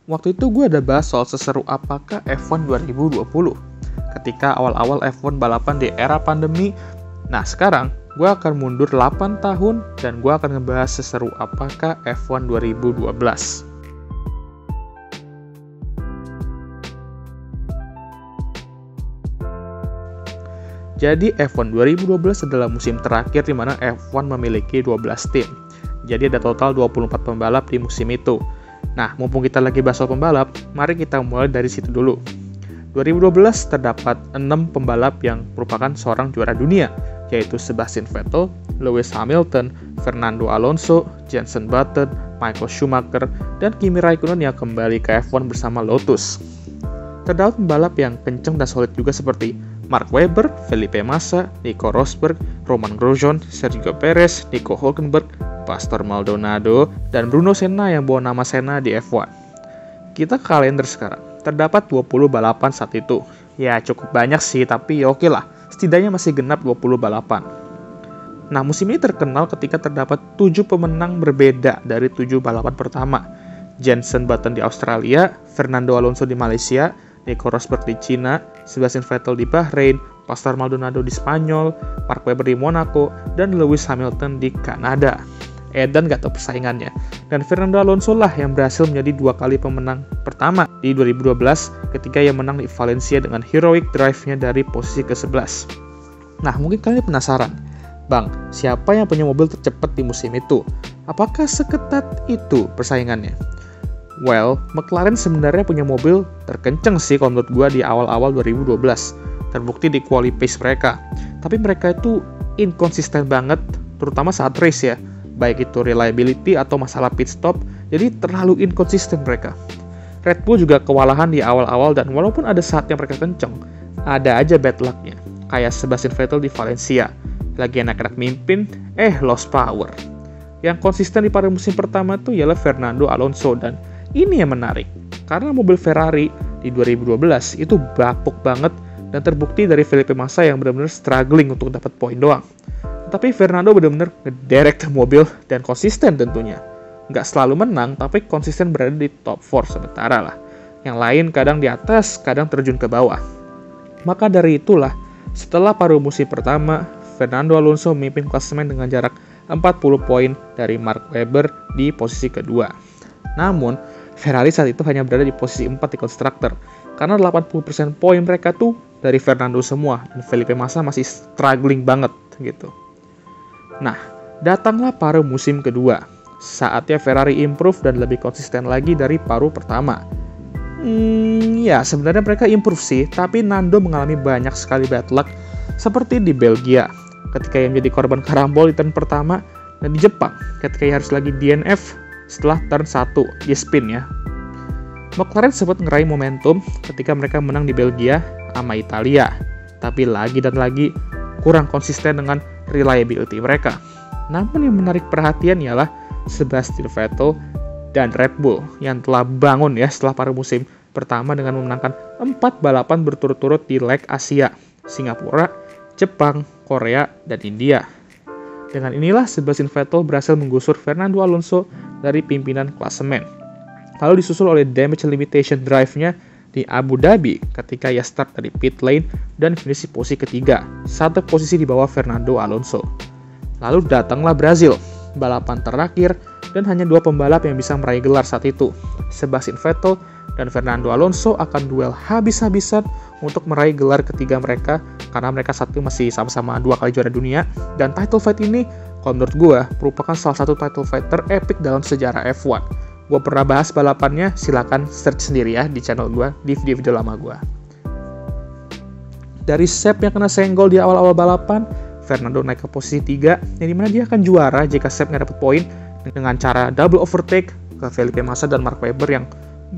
Waktu itu gue ada bahas soal seseru apakah F1 2020 ketika awal-awal F1 balapan di era pandemi. Nah sekarang gue akan mundur 8 tahun dan gue akan ngebahas seseru apakah F1 2012. Jadi F1 2012 adalah musim terakhir di mana F1 memiliki 12 tim. Jadi ada total 24 pembalap di musim itu. Nah, mumpung kita lagi bahas soal pembalap, mari kita mulai dari situ dulu. 2012 terdapat 6 pembalap yang merupakan seorang juara dunia, yaitu Sebastian Vettel, Lewis Hamilton, Fernando Alonso, Jenson Button, Michael Schumacher, dan Kimi Raikkonen yang kembali ke F1 bersama Lotus. Terdapat pembalap yang kenceng dan solid juga seperti Mark Webber, Felipe Massa, Nico Rosberg, Romain Grosjean, Sergio Perez, Nico Hülkenberg, Pastor Maldonado, dan Bruno Senna yang bawa nama Senna di F1. Kita ke kalender sekarang. Terdapat 20 balapan saat itu. Ya cukup banyak sih, tapi ya oke lah. Setidaknya masih genap 20 balapan. Nah musim ini terkenal ketika terdapat 7 pemenang berbeda dari 7 balapan pertama. Jenson Button di Australia, Fernando Alonso di Malaysia, Nico Rosberg di Cina, Sebastian Vettel di Bahrain, Pastor Maldonado di Spanyol, Mark Webber di Monaco, dan Lewis Hamilton di Kanada. Edan gak tahu persaingannya. Dan Fernando Alonso lah yang berhasil menjadi 2 kali pemenang pertama di 2012 ketika ia menang di Valencia dengan heroic drive-nya dari posisi ke-11. Nah, mungkin kalian penasaran, Bang, siapa yang punya mobil tercepat di musim itu? Apakah seketat itu persaingannya? Well, McLaren sebenarnya punya mobil terkenceng sih kalau menurut gue di awal-awal 2012. Terbukti di quali pace mereka. Tapi mereka itu inkonsisten banget, terutama saat race ya. Baik itu reliability atau masalah pit stop, jadi terlalu inkonsisten mereka. Red Bull juga kewalahan di awal-awal dan walaupun ada saatnya mereka kenceng, ada aja bad luck-nya. Kayak Sebastian Vettel di Valencia, lagi enak-enak mimpin, lost power. Yang konsisten di pada musim pertama tuh ialah Fernando Alonso dan ini yang menarik, karena mobil Ferrari di 2012 itu bapuk banget dan terbukti dari Felipe Massa yang benar-benar struggling untuk dapat poin doang. Tapi Fernando benar-benar ngederek mobil dan konsisten tentunya. Nggak selalu menang, tapi konsisten berada di top 4 sementara lah. Yang lain kadang di atas, kadang terjun ke bawah. Maka dari itulah, setelah paruh musim pertama, Fernando Alonso memimpin klasemen dengan jarak 40 poin dari Mark Webber di posisi kedua. Namun, Ferrari saat itu hanya berada di posisi 4 di konstruktor, karena 80% poin mereka tuh dari Fernando semua, dan Felipe Massa masih struggling banget gitu. Nah, datanglah paruh musim kedua. Saatnya Ferrari improve dan lebih konsisten lagi dari paruh pertama. Ya sebenarnya mereka improve sih, tapi Nando mengalami banyak sekali bad luck, seperti di Belgia, ketika ia menjadi korban karambol di turn pertama, dan di Jepang, ketika ia harus lagi DNF setelah turn 1, dia spin ya. McLaren sempat ngeraih momentum ketika mereka menang di Belgia sama Italia, tapi lagi dan lagi kurang konsisten dengan reliability mereka. Namun yang menarik perhatian ialah Sebastian Vettel dan Red Bull yang telah bangun ya setelah paruh musim pertama dengan memenangkan 4 balapan berturut-turut di leg Asia, Singapura, Jepang, Korea, dan India. Dengan inilah Sebastian Vettel berhasil menggusur Fernando Alonso dari pimpinan klasemen. Lalu disusul oleh damage limitation drive-nya di Abu Dhabi ketika ia start dari pit lane dan finish di posisi ketiga, 1 posisi di bawah Fernando Alonso. Lalu datanglah Brazil, balapan terakhir dan hanya 2 pembalap yang bisa meraih gelar saat itu. Sebastian Vettel dan Fernando Alonso akan duel habis-habisan untuk meraih gelar ketiga mereka karena mereka saat itu masih sama-sama 2 kali juara dunia, dan title fight ini kalau menurut gue merupakan salah satu title fight terepik dalam sejarah F1. Gue pernah bahas balapannya, silakan search sendiri ya di channel gue, di video-video lama gue. Dari Seb yang kena senggol di awal-awal balapan, Fernando naik ke posisi 3, yang dimana dia akan juara jika Seb nggak dapat poin dengan cara double overtake ke Felipe Massa dan Mark Webber yang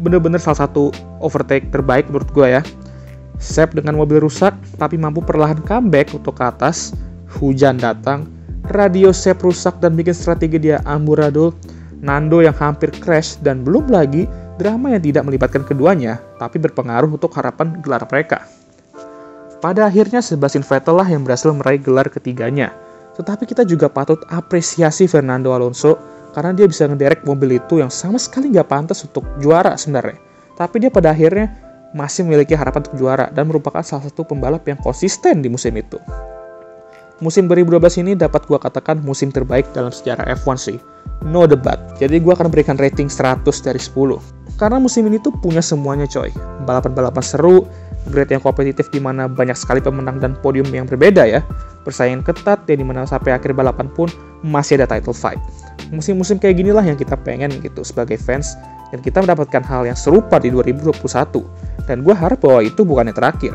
bener-bener salah satu overtake terbaik menurut gue ya. Seb dengan mobil rusak, tapi mampu perlahan comeback untuk ke atas. Hujan datang, radio Seb rusak dan bikin strategi dia amburadul. Nando yang hampir crash, dan belum lagi drama yang tidak melibatkan keduanya, tapi berpengaruh untuk harapan gelar mereka. Pada akhirnya Sebastian Vettel lah yang berhasil meraih gelar ketiganya. Tetapi kita juga patut apresiasi Fernando Alonso karena dia bisa ngederek mobil itu yang sama sekali nggak pantas untuk juara sebenarnya. Tapi dia pada akhirnya masih memiliki harapan untuk juara dan merupakan salah satu pembalap yang konsisten di musim itu. Musim 2012 ini dapat gue katakan musim terbaik dalam sejarah F1 sih. No debat. Jadi gue akan berikan rating 100 dari 10. Karena musim ini tuh punya semuanya coy. Balapan-balapan seru, grid yang kompetitif di mana banyak sekali pemenang dan podium yang berbeda ya. Persaingan ketat dan di mana sampai akhir balapan pun masih ada title fight. Musim-musim kayak ginilah yang kita pengen gitu sebagai fans, dan kita mendapatkan hal yang serupa di 2021. Dan gue harap bahwa itu bukan yang terakhir.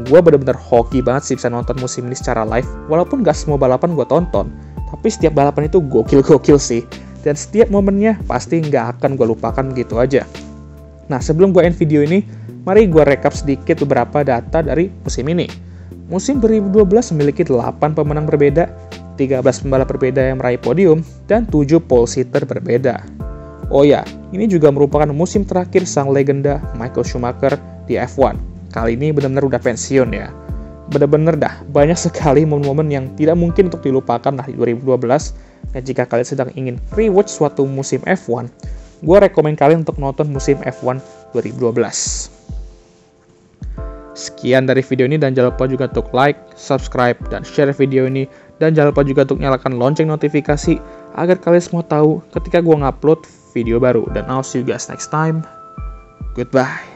Gue bener-bener hoki banget sih bisa nonton musim ini secara live, walaupun gak semua balapan gue tonton, tapi setiap balapan itu gokil-gokil sih, dan setiap momennya pasti gak akan gue lupakan begitu aja. Nah, sebelum gue end video ini, mari gue rekap sedikit beberapa data dari musim ini. Musim 2012 memiliki 8 pemenang berbeda, 13 pembalap berbeda yang meraih podium, dan 7 pole sitter berbeda. Oh ya, ini juga merupakan musim terakhir sang legenda Michael Schumacher di F1. Kali ini benar-benar udah pensiun ya. Benar-benar dah, banyak sekali momen-momen yang tidak mungkin untuk dilupakan lah di 2012. Dan jika kalian sedang ingin rewatch suatu musim F1, gue rekomen kalian untuk nonton musim F1 2012. Sekian dari video ini, dan jangan lupa juga untuk like, subscribe, dan share video ini. Dan jangan lupa juga untuk nyalakan lonceng notifikasi agar kalian semua tahu ketika gue ngupload video baru. Dan I'll see you guys next time. Goodbye.